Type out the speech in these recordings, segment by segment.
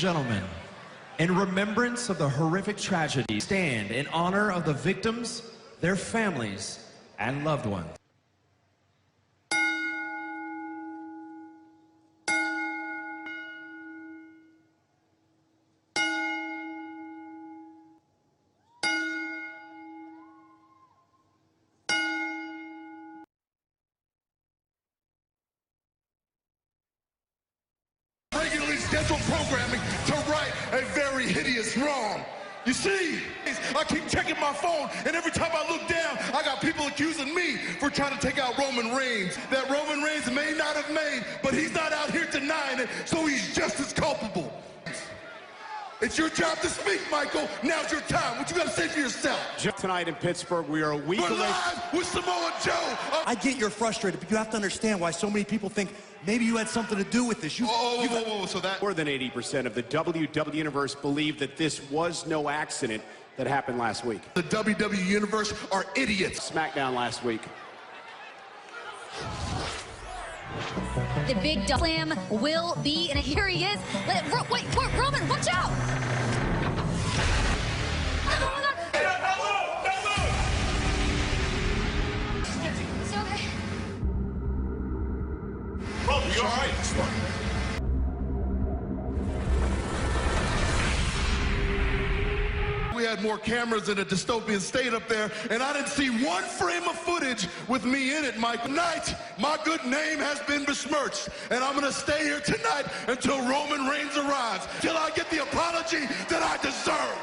Gentlemen, in remembrance of the horrific tragedy, stand in honor of the victims, their families, and loved ones. Regularly scheduled programming to right a very hideous wrong. You see, I keep checking my phone, and every time I look down, I got people accusing me for trying to take out Roman Reigns. That Roman Reigns may not have made, but he's not out here denying it, so he's just as culpable. It's your job to speak, Michael. Now's your time. What you got to say for yourself? Tonight in Pittsburgh, we are a week We're away. live with Samoa Joe. I get you're frustrated, but you have to understand why so many people think maybe you had something to do with this. Whoa. So that More than 80% of the WWE Universe believe that this was no accident that happened last week. the WWE Universe are idiots. SmackDown last week. The big slam will be, and here he is. Wait, Roman, watch out! It's okay. Roman, you all right? We had more cameras in a dystopian state up there, and I didn't see one frame of footage with me in it, Mike. Tonight, my good name has been besmirched, and I'm going to stay here tonight until Roman Reigns arrives, till I get the apology that I deserve.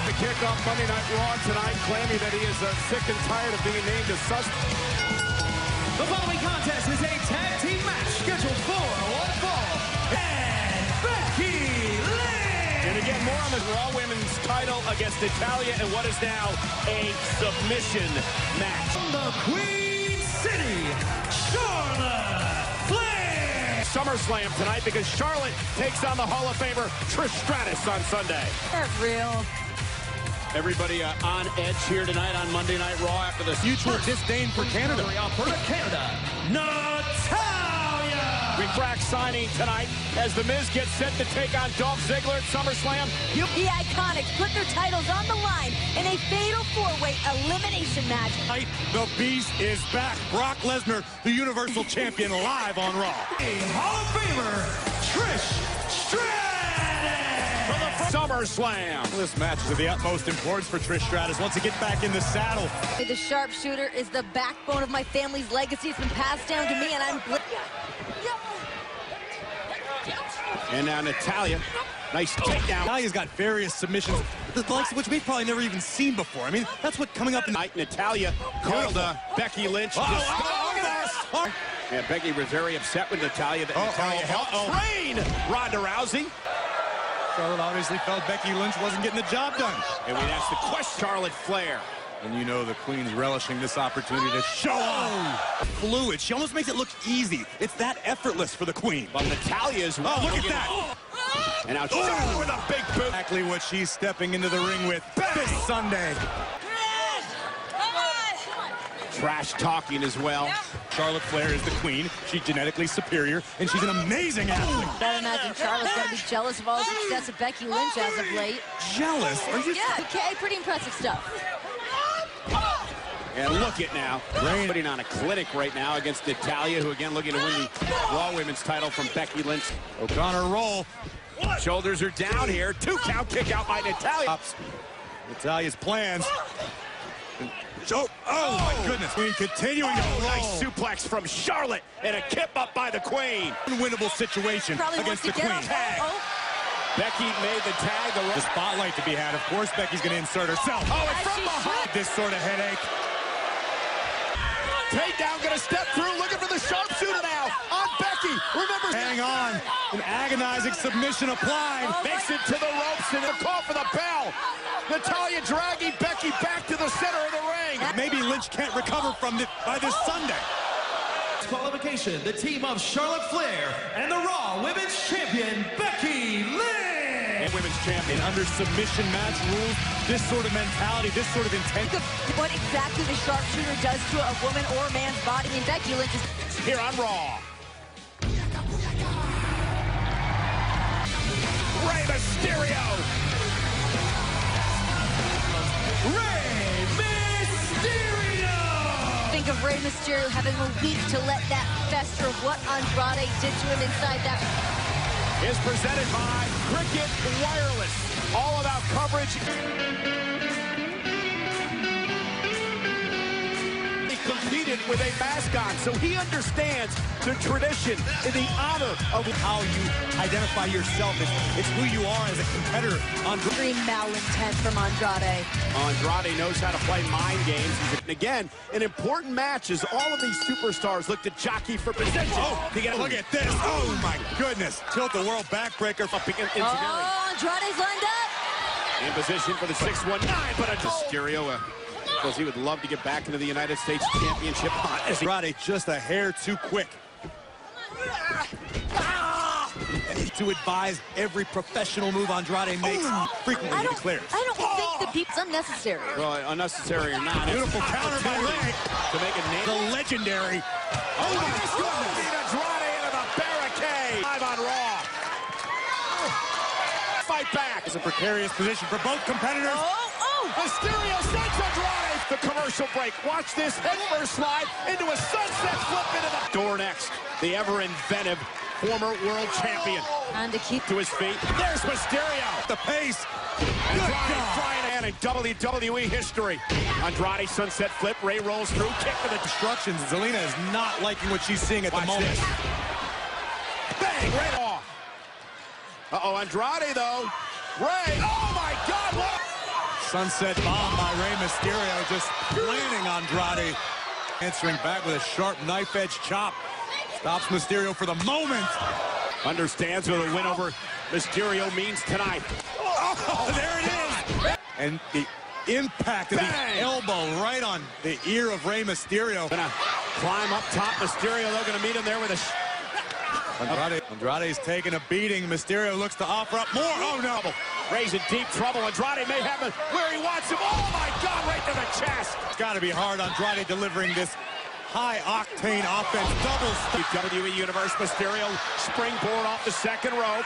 The kickoff Monday Night Raw tonight, claiming that he is sick and tired of being named a suspect. The following contest is a tag team match scheduled for one fall. And Becky Lynch! And again, more on the Raw Women's title against Natalya and what is now a submission match. From the Queen City, Charlotte Flair! SummerSlam tonight because Charlotte takes on the Hall of Famer Trish Stratus on Sunday. That's real. Everybody on edge here tonight on Monday Night Raw after the Mutual disdain for Canada. Alberta, Canada, Natalya! We crack signing tonight as The Miz gets set to take on Dolph Ziggler at SummerSlam. The Iconics put their titles on the line in a fatal four-way elimination match. Tonight, the Beast is back. Brock Lesnar, the Universal Champion, live on Raw. Hall of Famer, Trish Stratus! SummerSlam. This match is of the utmost importance for Trish Stratus once he gets back in the saddle. The sharpshooter is the backbone of my family's legacy. It's been passed down to me, and I'm... And now Natalya. Nice takedown. Natalia's got various submissions, the likes of which we've probably never even seen before. I mean, that's what coming up in... Natalya called Becky Lynch. Look at this! Yeah, Becky was very upset with Natalya that Natalya helped train Ronda Rousey. Charlotte obviously felt Becky Lynch wasn't getting the job done. And we'd ask the question, Charlotte Flair. And you know the Queen's relishing this opportunity to show off. Fluid. She almost makes it look easy. It's that effortless for the Queen. But Natalya is well. Look at that. And now Charlotte with a big boot. Exactly what she's stepping into the ring with this Sunday. Trash talking as well. Charlotte Flair is the Queen. She's genetically superior, and she's an amazing athlete. I imagine Charlotte's got to be jealous of all the success of Becky Lynch as of late. Jealous? Are you? Yeah, okay, pretty impressive stuff. And look at now, putting on a clinic right now against Natalya, who again looking to win the Raw Women's title from Becky Lynch. O'Connor roll. Shoulders are down here. 2 count kick out by Natalya. Natalya's plans. Oh, my goodness. Queen continuing to roll. Nice suplex from Charlotte and a kip up by the Queen. Unwinnable situation Probably against the wants to Queen. get up. Becky made the tag. The spotlight to be had. Of course, Becky's going to insert herself. Oh, and from behind. This sort of headache. Takedown, gonna step through, looking for the sharpshooter now on Becky. Remember, Hang on. An agonizing submission applied. Makes it to the ropes and a call for the bell. Natalya dragging Becky back to the center of the ring. Maybe Lynch can't recover from it by this Sunday. Qualification, the team of Charlotte Flair and the Raw Women's Champion, Becky Lynch! And women's champion. Under submission match rules, this sort of mentality, this sort of intent. What exactly the sharpshooter does to a woman or a man's body. I mean, Becky Lynch is here on Raw. Rey Mysterio. Rey Mysterio! Think of Rey Mysterio having a week to let that fester of what Andrade did to him inside that. Is presented by Cricket Wireless. All about coverage. He competed with a mask on, so he understands the tradition and the honor of how you identify yourself. It's who you are as a competitor. Extreme malintent from Andrade. Andrade knows how to play mind games. And again, an important match as all of these superstars look to jockey for position. Oh, look at this. Oh, my goodness. Tilt the world backbreaker. Oh, Andrade's lined up. In position for the 619, but Mysterio, because he would love to get back into the United States Championship. Andrade just a hair too quick. To advise every professional move Andrade makes frequently declares. I don't think the peep's unnecessary. Well, unnecessary or not. Beautiful counter by Rey. To make a name. The legendary. Oh, my goodness. Andrade into the barricade. Live on Raw. Fight back. It's a precarious position for both competitors. Mysterio sends Andrade. The commercial break. Watch this headfirst slide into a sunset flip into the door next. The ever inventive former world champion. And to keep To his feet. There's Mysterio. The pace. Andrade flying in WWE history. Andrade sunset flip. Rey rolls through. Kick to the Instructions. Zelina is not liking what she's seeing at the moment. This. Bang! Right off. Uh-oh, Andrade, though. Rey. Oh, my God. What? Sunset bomb by Rey Mysterio, just planning Andrade. Answering back with a sharp knife-edge chop. Stops Mysterio for the moment. Understands what a win over Mysterio means tonight. Oh, there it is. And the impact of the elbow right on the ear of Rey Mysterio. Gonna climb up top. Mysterio, though, gonna meet him there with a... Andrade's taking a beating. Mysterio looks to offer up more. Oh, no. Rey's in deep trouble. Andrade may have him where he wants him. Oh, my God, right to the chest. It's got to be hard. Andrade delivering this high-octane offense. Double WWE Universe, Mysterio springboard off the second rope.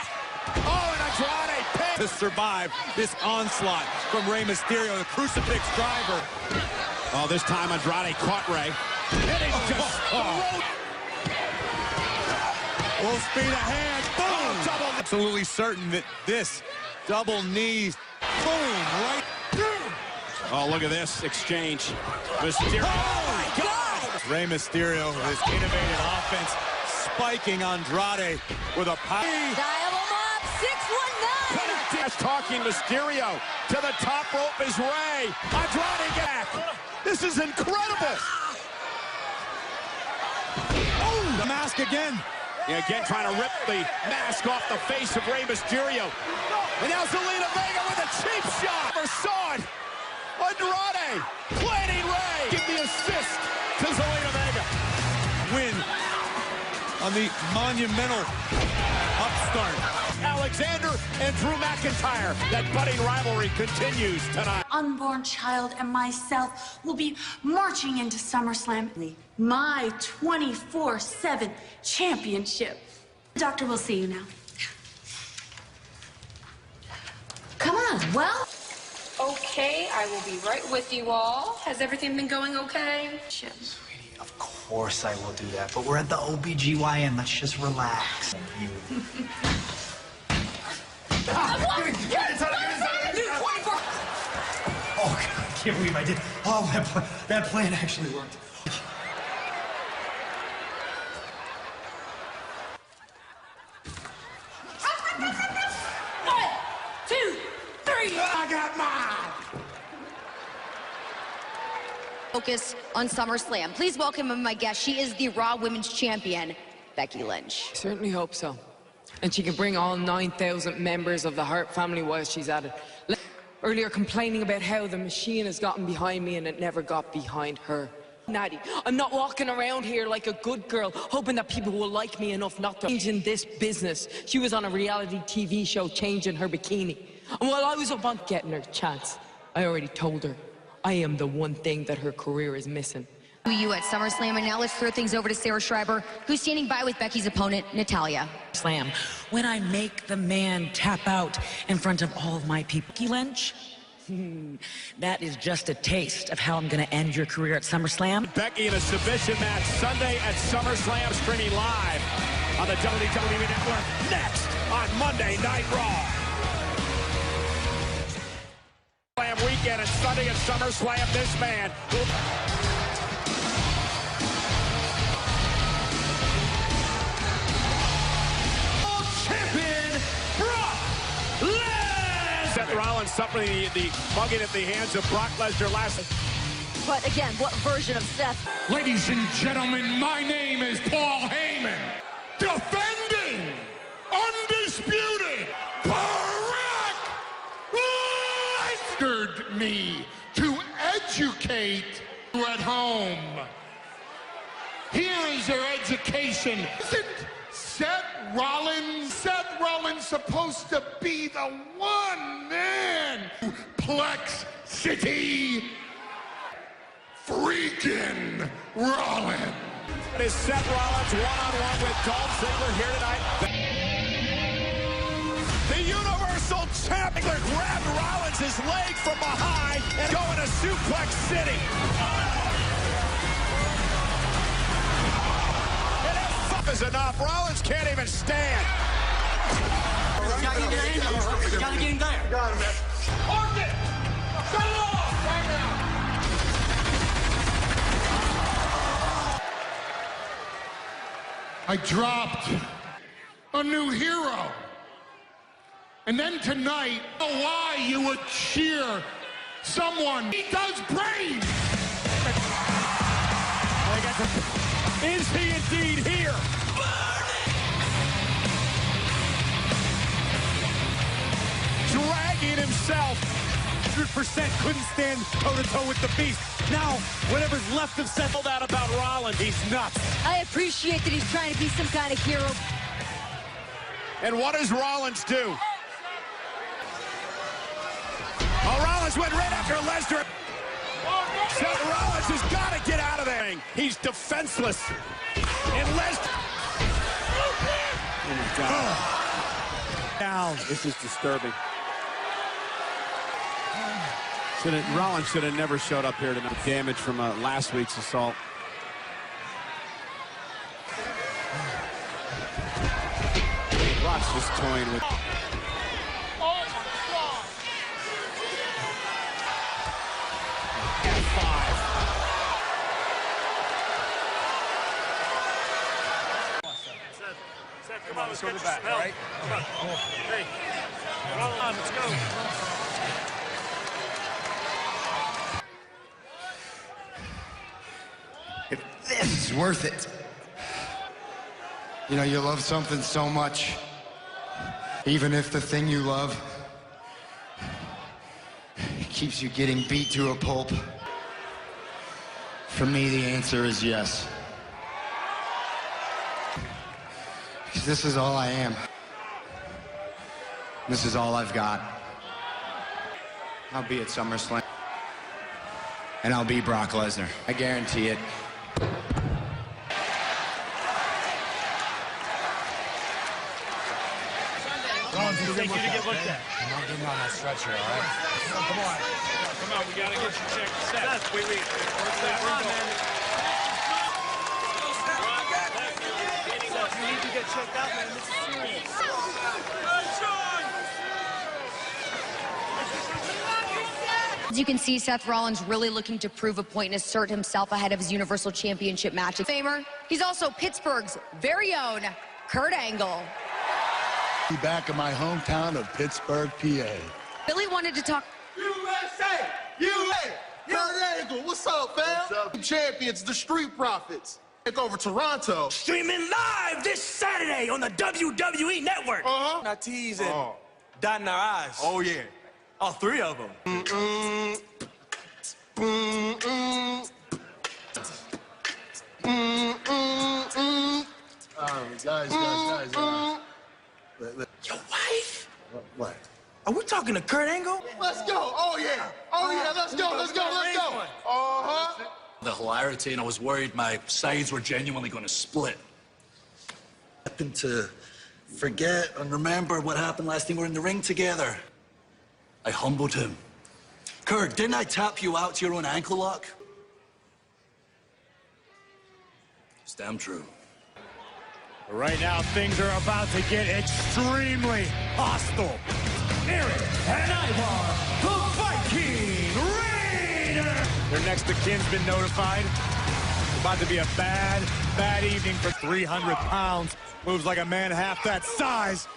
Oh, and Andrade pinned. To survive this onslaught from Rey Mysterio, the crucifix driver. Oh, this time Andrade caught Rey. It is just... Full speed ahead. Boom! Double. Absolutely certain that this double knees. Boom! Right through. Oh, look at this exchange. Mysterio. Oh, my God! Rey Mysterio, his innovative offense, spiking Andrade with a power. dial him up. 619. Talking Mysterio to the top rope is Rey. Andrade back. This is incredible. Oh, the mask again. Yeah, again, trying to rip the mask off the face of Rey Mysterio. And now Zelina Vega with a cheap shot. Never saw it. Andrade planting Rey. Give the assist to Zelina Vega. Win on the monumental upstart. Alexander and Drew McIntyre. That budding rivalry continues tonight. Unborn child and myself will be marching into SummerSlam. My 24/7 championship. Doctor, we'll see you now. Come on, well. Okay, I will be right with you all. Has everything been going okay? Sweetie, of course I will do that, but we're at the OBGYN. Let's just relax. Oh, God, I can't believe I did. Oh, that plan actually worked. One, two, three. I got mine. Focus on SummerSlam. Please welcome my guest. She is the Raw Women's Champion, Becky Lynch. Certainly hope so. And she can bring all 9,000 members of the Hart family while she's at it. Earlier complaining about how the machine has gotten behind me and it never got behind her. Natty, I'm not walking around here like a good girl, hoping that people will like me enough not to change in this business. She was on a reality TV show changing her bikini. And while I was up on getting her chance, I already told her I am the one thing that her career is missing. You at SummerSlam, and now let's throw things over to Sarah Schreiber, who's standing by with Becky's opponent, Natalya. Slam. When I make the man tap out in front of all of my people. Lynch, that is just a taste of how I'm going to end your career at SummerSlam. Becky in a submission match Sunday at SummerSlam, streaming live on the WWE Network. Next on Monday Night Raw. Slam weekend and Sunday at SummerSlam. This man will... Seth Rollins suffering the mugging at the hands of Brock Lesnar last. But again, what version of Seth? Ladies and gentlemen, my name is Paul Heyman. Defending, undisputed, Barack Lesnar me to educate you at home. Here is their education. Isn't Seth Rollins supposed to be the one man? Plex City freaking Rollins. It is Seth Rollins one-on-one with Dolph Ziggler here tonight. The Universal Champion grabbed Rollins' leg from behind and going to Suplex City. Is enough. Rollins can't even stand. Gotta get him there. Got him, man. Park it! Shut it off right now! I dropped a new hero. And then tonight, I don't know why you would cheer someone. He does brains! Is he indeed here? Dragging himself. 100% couldn't stand toe-to-toe with the beast. Now, whatever's left of Seth told out about Rollins, he's nuts. I appreciate that he's trying to be some kind of hero. And what does Rollins do? Oh, Rollins went right after Lesnar. Seth Rollins has got to get out of there. He's defenseless. And Lesnar. Oh, my God. Down. This is disturbing. Rollins should have never showed up here tonight. Damage from last week's assault. Rock's just toying with... Come on, let's go to the back, all right? Come on. Hey, roll on, let's go. If this is worth it. You know, you love something so much, even if the thing you love keeps you getting beat to a pulp. For me, the answer is yes. Because this is all I am. This is all I've got. I'll be at SummerSlam. And I'll be Brock Lesnar. I guarantee it. Rollins, we'll take you to get looked at. I'm not getting on that stretcher, all right? Come on. Come on, we gotta get you checked. Seth, wait. Where's that? Come on, man. You need to get checked out, man. This is serious. As you can see, Seth Rollins really looking to prove a point and assert himself ahead of his Universal Championship match. Famer, he's also Pittsburgh's very own Kurt Angle. Back in my hometown of Pittsburgh, PA. Billy wanted to talk. USA! USA! Kurt Angle, what's up, fam? What's up? Champions, the Street Profits. Take over Toronto. Streaming live this Saturday on the WWE Network. Uh-huh. Our T's and dotting our I's. Oh, yeah. All three of them. Guys. Your wife? What? Are we talking to Kurt Angle? Let's go. Oh, yeah. Let's go. Uh-huh. The hilarity, and I was worried my sides were genuinely going to split. I happened to forget and remember what happened last time we were in the ring together. I humbled him. Kurt, didn't I tap you out to your own ankle lock? It's damn true. Right now, things are about to get extremely hostile. Eric and Ivar, the Viking Raiders. Their next of kin's been notified. It's about to be a bad, bad evening for 300 pounds. Moves like a man half that size.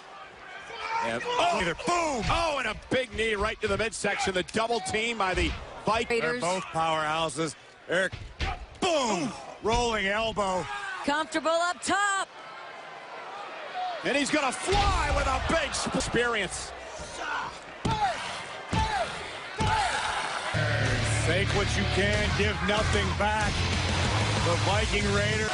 And, boom! Oh, and a big knee right to the midsection. The double team by the Vikings. They're both powerhouses. Eric, boom! Rolling elbow. Comfortable up top. And he's going to fly with a big experience. Take what you can, give nothing back. The Viking Raiders.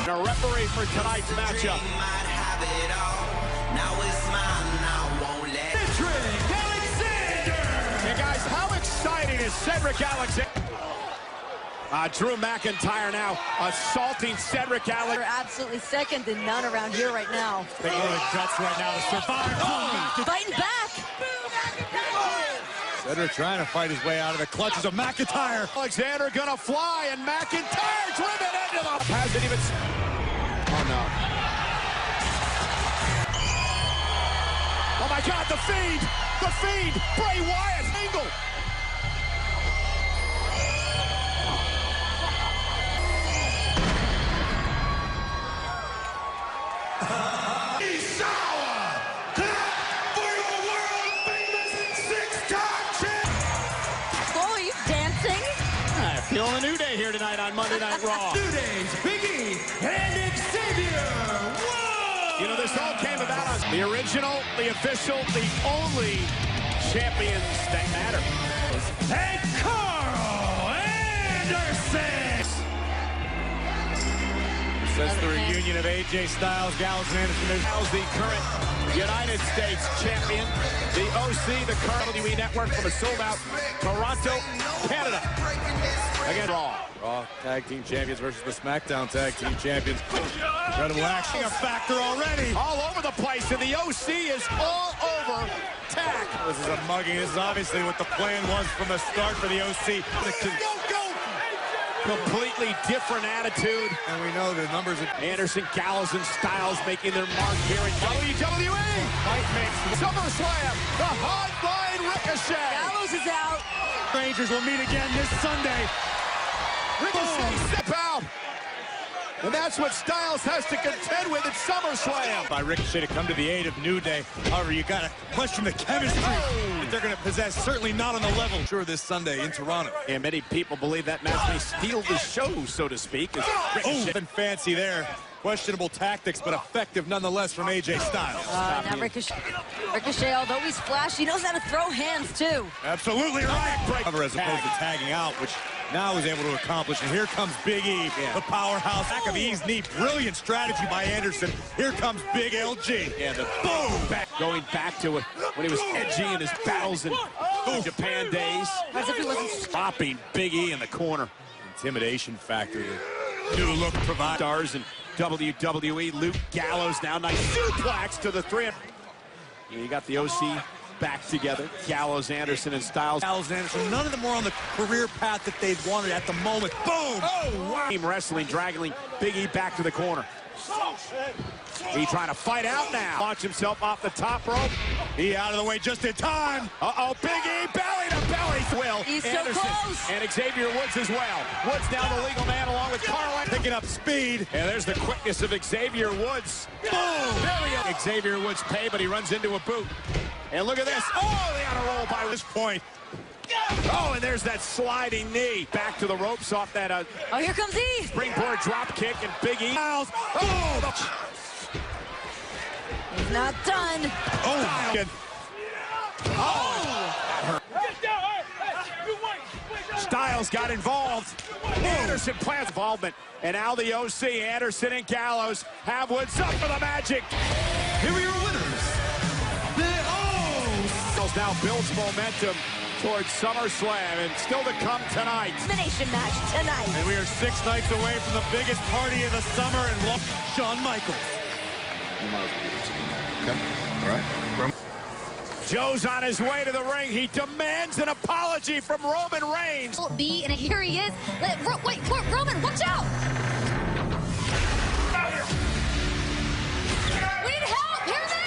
A referee for tonight's matchup. And guys, how exciting is Cedric Alexander? Drew McIntyre now assaulting Cedric Alexander. They're absolutely second to none around here right now. They go to guts right now to survive. Fighting back. Cedric trying to fight his way out of the clutches of McIntyre. Alexander gonna fly, and McIntyre driven into the... Hasn't even... Oh, no. Oh, my God, the feed! The feed! Bray Wyatt, angle! Feeling a new day here tonight on Monday Night Raw. New Day's Big E and Xavier Woods. You know, this all came about on the original, the official, the only champions that matter. And Carl Anderson. That's the reunion of AJ Styles, Gallows, and Anderson. Styles, the current United States champion. The OC, the current WWE Network from a sold-out Toronto, Canada. Again, Raw Tag Team Champions versus the SmackDown Tag Team Champions. Incredible action. A factor already. All over the place, and the OC is all over tag. This is a mugging. This is obviously what the plan was from the start for the OC. Go! Completely different attitude. And we know the numbers of Anderson, Gallows, and Styles making their mark here in WWE. Fight mix. SummerSlam, the hardline Ricochet. Gallows is out. Rangers will meet again this Sunday. Ricochet step out. And that's what Styles has to contend with at SummerSlam. By Ricochet to come to the aid of New Day. However, you got to question the chemistry that they're going to possess. Certainly not on the level. Sure, this Sunday in Toronto. And many people believe that match may steal the show, so to speak. Nothing fancy there. Questionable tactics, but effective nonetheless from AJ Styles. Now Ricochet, although he's flashy, knows how to throw hands, too. Absolutely right. As opposed to tagging out, which now is able to accomplish. And here comes Big E, the powerhouse. Back of E's knee. Brilliant strategy by Anderson. Here comes Big LG. And the boom! Going back to when he was edgy in his battles in Japan days. As if he wasn't stopping Big E in the corner. Intimidation factor. The new look provides. Stars in WWE. Luke Gallows now. Nice suplex to the three. You got the OC back together. Gallows, Anderson, and Styles. Gallows, Anderson, none of them were on the career path that they wanted at the moment. Boom! Oh, wow. Team wrestling, dragging Big E back to the corner. He trying to fight out now. Launch himself off the top rope. He out of the way just in time. Uh-oh, Big E, belly to belly. Will He's Anderson so close. And Xavier Woods as well. Woods now the legal man along with Carl. Picking up speed. And there's the quickness of Xavier Woods. Boom! Xavier Woods pay, but he runs into a boot. And look at this. Oh, they on a roll by this point. Oh, and there's that sliding knee. Back to the ropes off that oh, here comes E. springboard drop kick, and Big E. Oh, He's not done. Oh, oh, Gallows got involved. Anderson plans involvement. And now the OC, Anderson and Gallows have what's up for the Magic. Here are your winners, the OC. Now builds momentum towards SummerSlam, and still to come tonight. Elimination match tonight. And we are 6 nights away from the biggest party of the summer in Shawn Michaels. Okay, all right. Joe's on his way to the ring. He demands an apology from Roman Reigns. And here he is. Wait, Roman, watch out! We need help! Hear this!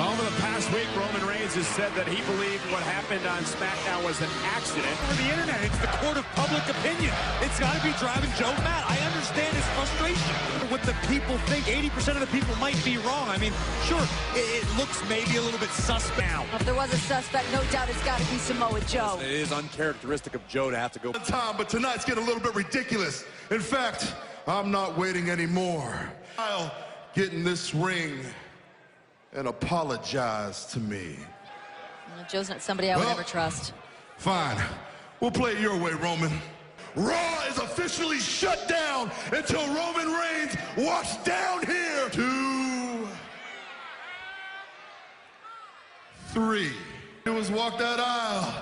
Over the past week, Roman Reigns has said that he believed what happened on SmackDown was an accident. For the internet, it's the court of public opinion. It's got to be driving Joe mad. I understand his frustration. What the people think, 80% of the people might be wrong. I mean, sure, it looks maybe a little bit suspect. If there was a suspect, no doubt it's got to be Samoa Joe. It is uncharacteristic of Joe to have to go. Time, but tonight's getting a little bit ridiculous. In fact, I'm not waiting anymore. I'll get in this ring and apologize to me. Well, Joe's not somebody I would ever trust. Fine. We'll play it your way, Roman. Raw is officially shut down until Roman Reigns walks down here. 2, 3. Do is walk that aisle.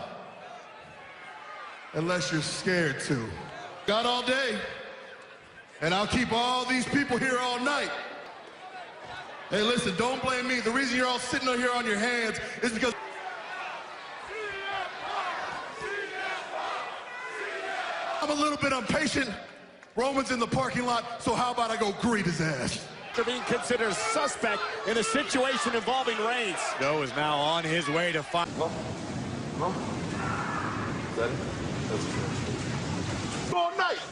Unless you're scared to. Got all day. And I'll keep all these people here all night. Hey, listen, don't blame me. The reason you're all sitting here on your hands is because I'm a little bit impatient. Roman's in the parking lot, so how about I go greet his ass? They're being considered a suspect in a situation involving Reigns. Joe is now on his way to find. All night.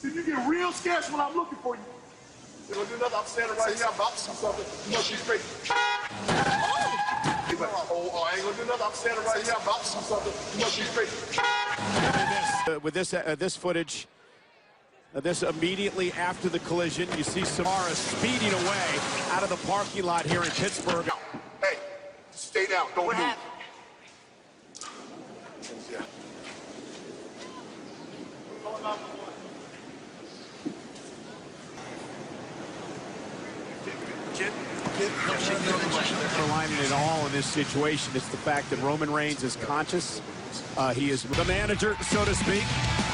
Did you get real scarce when I'm looking for you? You don't do nothing. I'm standing right here. I'm about to do something. You must be straight. Oh, I ain't gonna do nothing. I'm standing right here. I'm about to do something. You must be straight. With this footage, this immediately after the collision, you see Samara speeding away out of the parking lot here in Pittsburgh. Hey, stay down. Don't move. Underlining it all in this situation, it's the fact that Roman Reigns is conscious. He is the manager, so to speak.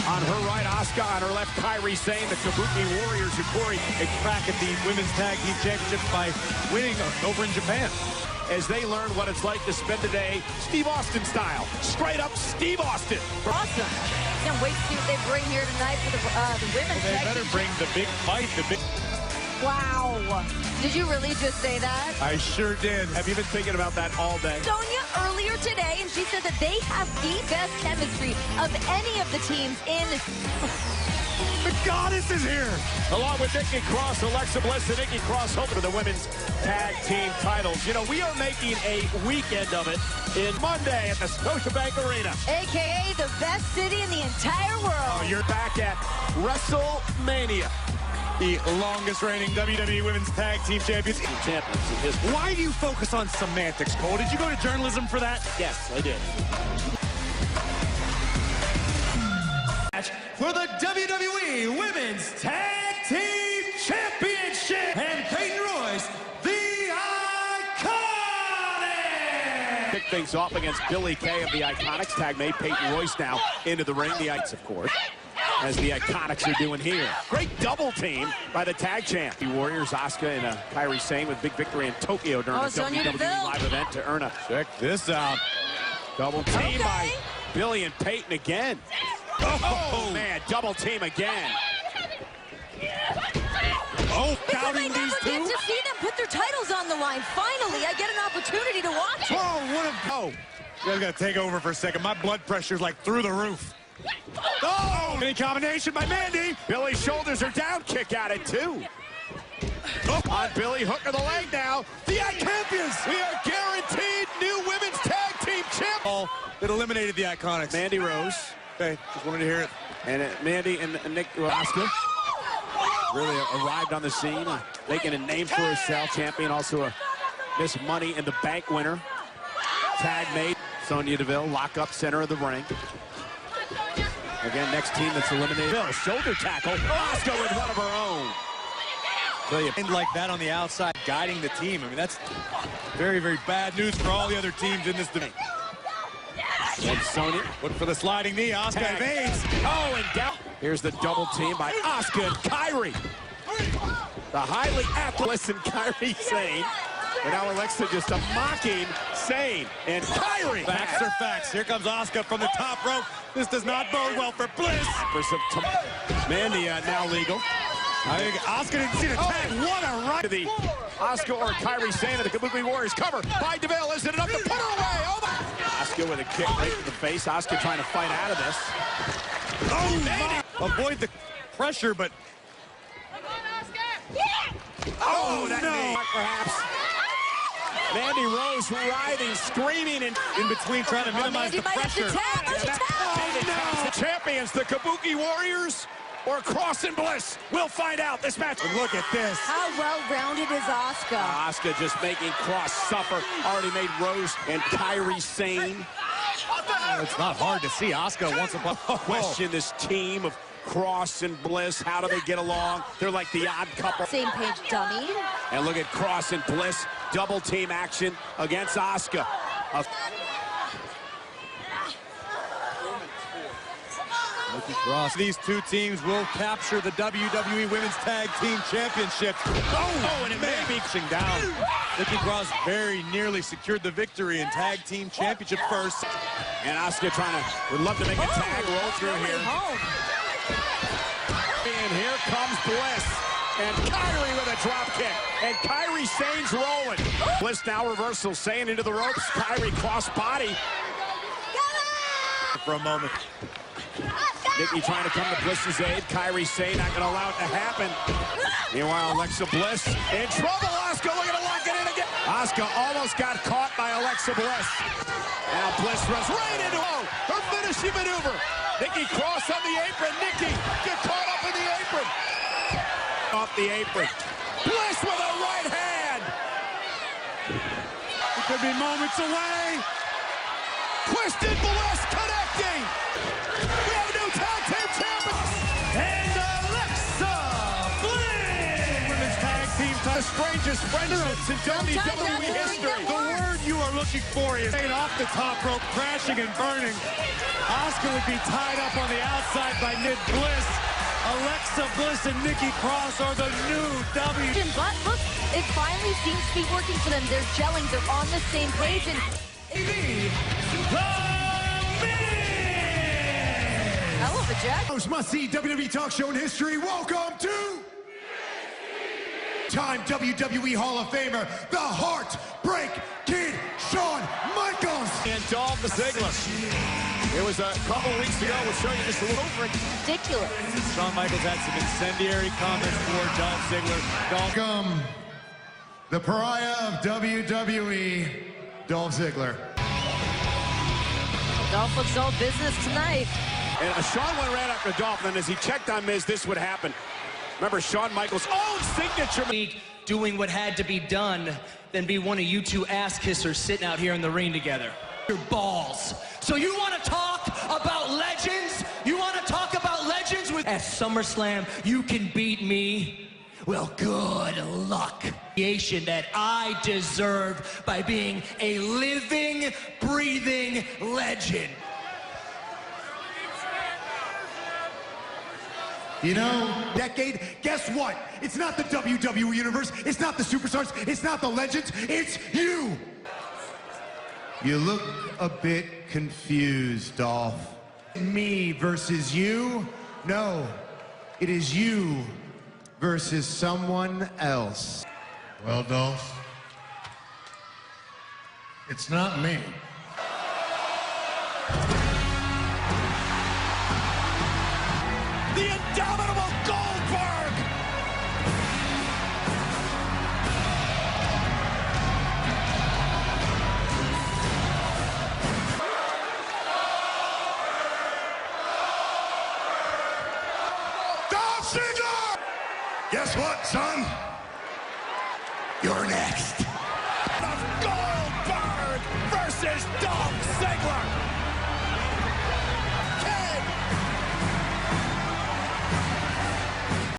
On her right, Asuka. On her left, Kairi Sane. The Kabuki Warriors, Yukori, a crack at the Women's Tag Team Championship by winning over in Japan. As they learn what it's like to spend a day Steve Austin style. Straight up Steve Austin. Awesome. Can't wait to see what they bring here tonight for the women's They tag better team. bring the big fight, the big... Wow. Did you really just say that? I sure did. Have you been thinking about that all day? Sonya earlier today, and she said that they have the best chemistry of any of the teams in... The goddess is here. Along with Nikki Cross, Alexa Bliss, and Nikki Cross hoping for the women's tag team titles. You know, we are making a weekend of it in Monday at the Scotiabank Arena. AKA the best city in the entire world. Oh, you're back at WrestleMania. The longest reigning WWE Women's Tag Team Champions. Why do you focus on semantics, Cole? Did you go to journalism for that? Yes, I did. For the WWE Women's Tag Team Championship, and Peyton Royce, the Iconic! Kick things off against Billie Kay of the Iconics. Tag made Peyton Royce now into the ring. The Ites, of course, as the Iconics are doing here. Great double team by the tag champ. The Warriors, Asuka and Kairi Sane with big victory in Tokyo during the WWE live event to earn a... Check this out. Double team by Billie and Peyton again. Oh, man, double team again. Oh, because I counting these never two? get to see them put their titles on the line. Finally, I get an opportunity to watch it. Oh, what a... Oh, you guys got to take over for a second. My blood pressure's like through the roof. Oh, any combination by Mandy. Billie's shoulders are down. Kick out it, too. Oh. On Billie, hook of the leg now. The Icampions. We are guaranteed new women's tag team champ. It eliminated the Iconics. Mandy Rose. Okay, just wanted to hear it. And Mandy and Nick Asuka really arrived on the scene, making a name for herself. Champion, also a Miss Money in the Bank winner. Tag made. Sonya Deville, lock up center of the ring. Again, next team that's eliminated. Deville, shoulder tackle. Asuka with one of her own. And like that on the outside, guiding the team. I mean, that's very, very bad news for all the other teams in this division. And Sonya, look for the sliding knee. Asuka evades. Oh, and down. Here's the double team by Asuka and Kairi. The highly athletic and Kairi Sane. And now Alexa just a mocking Sane and Kairi. Facts are facts. Here comes Asuka from the top rope. This does not bode well for Bliss. Mandy now legal. I think Asuka didn't see the tag. What a right. The Asuka or Kairi Sane of the Kabuki Warriors cover by Deville. Is it enough to put her away? Oh, my. Asuka with a kick right to the face. Asuka trying to fight out of this. Oh, avoid the pressure, but... Oh, that knee. Perhaps. Mandy Rose writhing, screaming, and in between trying to minimize the pressure. The champions, the Kabuki Warriors, or Cross and Bliss. We'll find out this match. And look at this. How well-rounded is Asuka? Asuka just making Cross suffer. Already made Rose and Kairi Sane. It's not hard to see. Asuka wants to question this team of Cross and Bliss. How do they get along? They're like the odd couple. Same page, dummy. And look at Cross and Bliss. Double team action against Asuka. Cross. These two teams will capture the WWE Women's Tag Team Championship. Oh, and it may be down. Nikki Cross very nearly secured the victory in Tag Team Championship first. And Asuka would love to make a tag roll through here. And here comes Bliss. And Kairi with a drop kick. And Kairi Sane's rolling. Bliss now reversal. Sane into the ropes. Kairi cross body. For a moment. Nikki trying to come to Bliss's aid. Kairi Sane not going to allow it to happen. Meanwhile, Alexa Bliss in trouble. Asuka looking to lock it in again. Asuka almost got caught by Alexa Bliss. Now Bliss runs right into her finishing maneuver. Nikki Cross on the apron. Nikki get caught up in the apron. Off the apron. Bliss with a right hand. It could be moments away. Twisted Bliss connecting. We have a new tag team champion. And Alexa Bliss. Women's tag team. The strangest friendships in WWE history. The word you are looking for is off the top rope, crashing and burning. Asuka would be tied up on the outside by Nick Bliss. Alexa Bliss and Nikki Cross are the new W. But look, it finally seems to be working for them. They're gelling. They're on the same page. And hell of a jack. Most must-see WWE talk show in history. Welcome to time WWE Hall of Famer, the Heartbreak Kid, Shawn Michaels. And Dolph Ziggler. It was a couple weeks ago. We'll show you just a little over. Ridiculous. Shawn Michaels had some incendiary comments for Dolph Ziggler. Welcome, the pariah of WWE, Dolph Ziggler. Dolph looks all business tonight. And Shawn went right after Dolph, and as he checked on Miz, this would happen. Remember Shawn Michaels' own signature. Doing what had to be done than be one of you two ass kissers sitting out here in the ring together. Your balls. So you want to talk about legends? You want to talk about legends with... At SummerSlam, you can beat me? Well, good luck. That I deserve by being a living, breathing legend. You know, decade, guess what? It's not the WWE Universe, it's not the superstars, it's not the legends, it's you! You look a bit confused, Dolph. Me versus you? No, it is you versus someone else. Well, Dolph, it's not me. The indomitable Goldberg! Dolph Ziggler! Guess what, son? You're next. Of This is